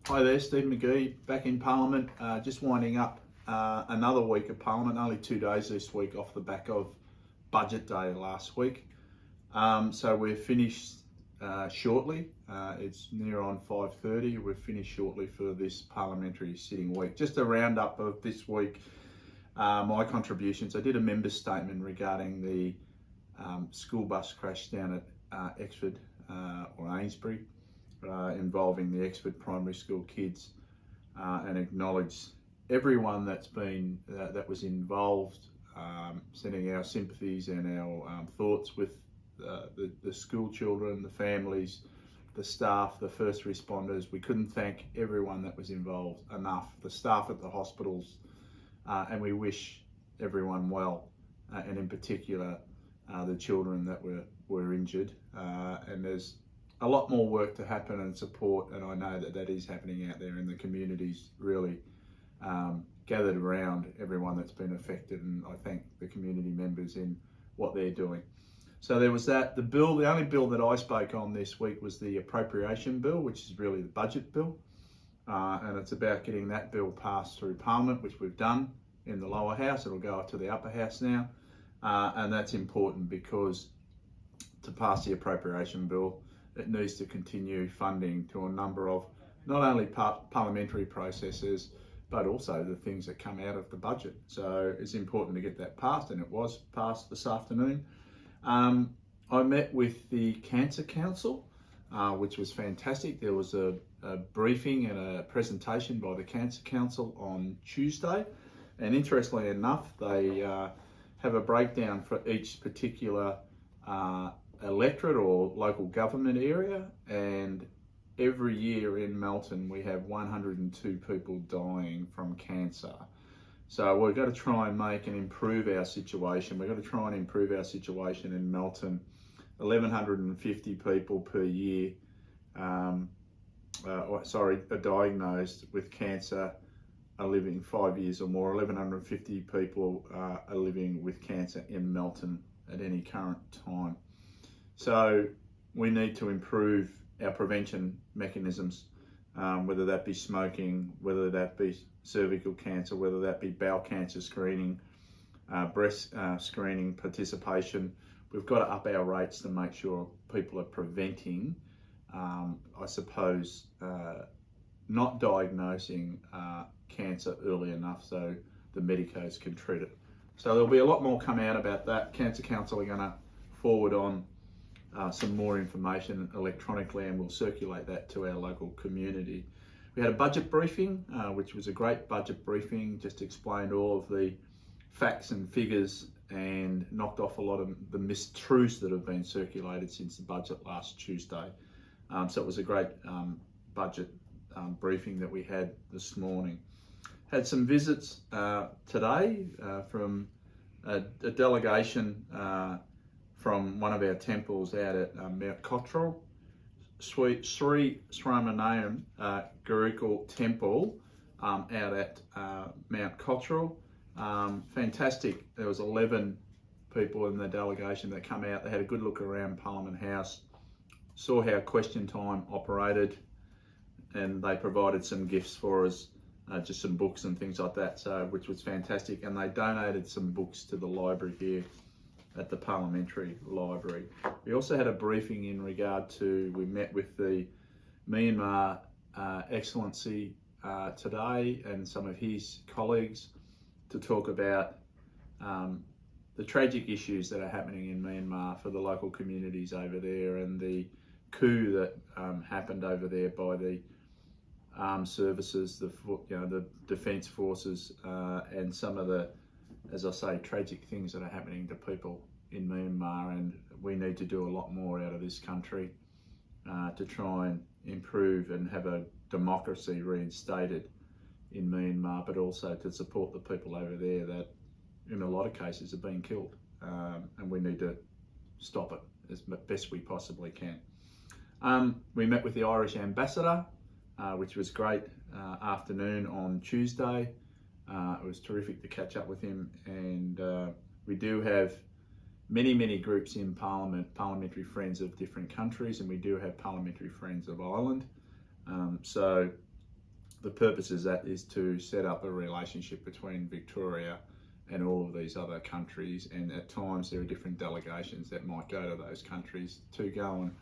Hi there, Stephen McGee, back in Parliament, just winding up another week of Parliament, only 2 days this week off the back of Budget Day last week. So we're finished shortly, it's near on 5:30, we're finished shortly for this parliamentary sitting week. Just a roundup of this week, my contributions. I did a member statement regarding the school bus crash down at Exford or Amesbury. Involving the Exford Primary School kids, and acknowledge everyone that was involved, sending our sympathies and our thoughts with the school children, the families, the staff, the first responders. We couldn't thank everyone that was involved enough, the staff at the hospitals, and we wish everyone well, and in particular the children that were injured, and there's a lot more work to happen and support, and I know that is happening out there in the communities, really gathered around everyone that's been affected, and I thank the community members in what they're doing. So there was that. The only bill that I spoke on this week was the appropriation bill, which is really the budget bill, and it's about getting that bill passed through Parliament, which we've done in the lower house. It'll go up to the upper house now, and that's important because to pass the appropriation bill, it needs to continue funding to a number of not only parliamentary processes, but also the things that come out of the budget. So it's important to get that passed, and it was passed this afternoon. I met with the Cancer Council, which was fantastic. There was a briefing and a presentation by the Cancer Council on Tuesday, and interestingly enough, they have a breakdown for each particular electorate or local government area, and every year in Melton we have 102 people dying from cancer. So we've got to try and make and improve our situation. We've got to try and improve our situation in Melton. 1,150 people per year are diagnosed with cancer are living 5 years or more. 1,150 people are living with cancer in Melton at any current time. So we need to improve our prevention mechanisms, whether that be smoking, whether that be cervical cancer, whether that be bowel cancer screening, breast screening participation. We've got to up our rates to make sure people are preventing, not diagnosing cancer early enough so the medicos can treat it. So there'll be a lot more come out about that. Cancer Council are going to forward on some more information electronically, and we'll circulate that to our local community. We had a budget briefing, which was a great budget briefing, just explained all of the facts and figures and knocked off a lot of the mistruths that have been circulated since the budget last Tuesday. So it was a great budget briefing that we had this morning. Had some visits today from a delegation from one of our temples out at Mount Cottrell, Sri Swaminarayan Gurukul Temple out at Mount Cottrell. Fantastic. There was 11 people in the delegation that come out. They had a good look around Parliament House, saw how question time operated, and they provided some gifts for us, just some books and things like that, so which was fantastic. And they donated some books to the library here at the Parliamentary Library. We also had a briefing in regard to, we met with the Myanmar Excellency today and some of his colleagues to talk about the tragic issues that are happening in Myanmar for the local communities over there, and the coup that happened over there by the armed services, the defence forces, and some of the, as I say, tragic things that are happening to people in Myanmar. And we need to do a lot more out of this country to try and improve and have a democracy reinstated in Myanmar, but also to support the people over there that in a lot of cases are being killed, and we need to stop it as best we possibly can. We met with the Irish ambassador, which was great afternoon on Tuesday. It was terrific to catch up with him, and we do have many groups in Parliament, parliamentary friends of different countries, and we do have parliamentary friends of Ireland. So the purpose of that is to set up a relationship between Victoria and all of these other countries, and at times there are different delegations that might go to those countries to go and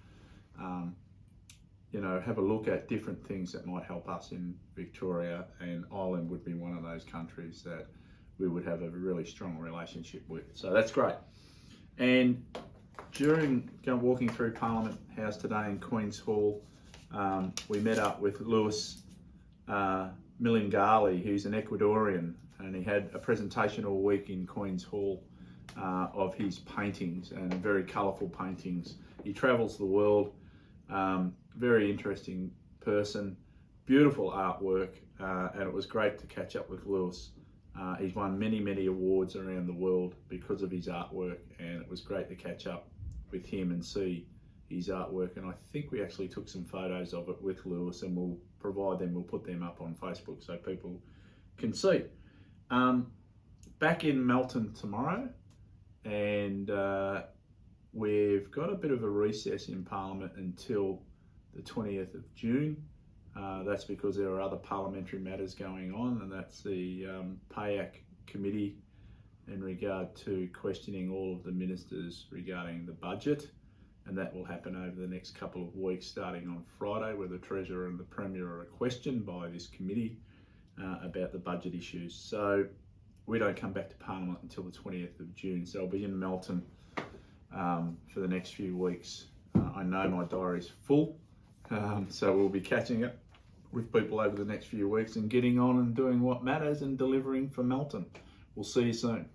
have a look at different things that might help us in Victoria, and Ireland would be one of those countries that we would have a really strong relationship with. So that's great. And during walking through Parliament House today in Queen's Hall, we met up with Luis Milingali, who's an Ecuadorian, and he had a presentation all week in Queen's Hall of his paintings, and very colourful paintings. He travels the world, very interesting person, beautiful artwork, and it was great to catch up with Luis. He's won many awards around the world because of his artwork, and it was great to catch up with him and see his artwork. And I think we actually took some photos of it with Luis, and we'll put them up on Facebook so people can see. Back in Melton tomorrow, and we've got a bit of a recess in Parliament until the 20th of June. That's because there are other parliamentary matters going on, and that's the PAYAC committee in regard to questioning all of the ministers regarding the budget, and that will happen over the next couple of weeks, starting on Friday, where the Treasurer and the Premier are questioned by this committee about the budget issues. So we don't come back to Parliament until the 20th of June, so I'll be in Melton for the next few weeks. I know my diary's full, so we'll be catching up with people over the next few weeks and getting on and doing what matters and delivering for Melton. We'll see you soon.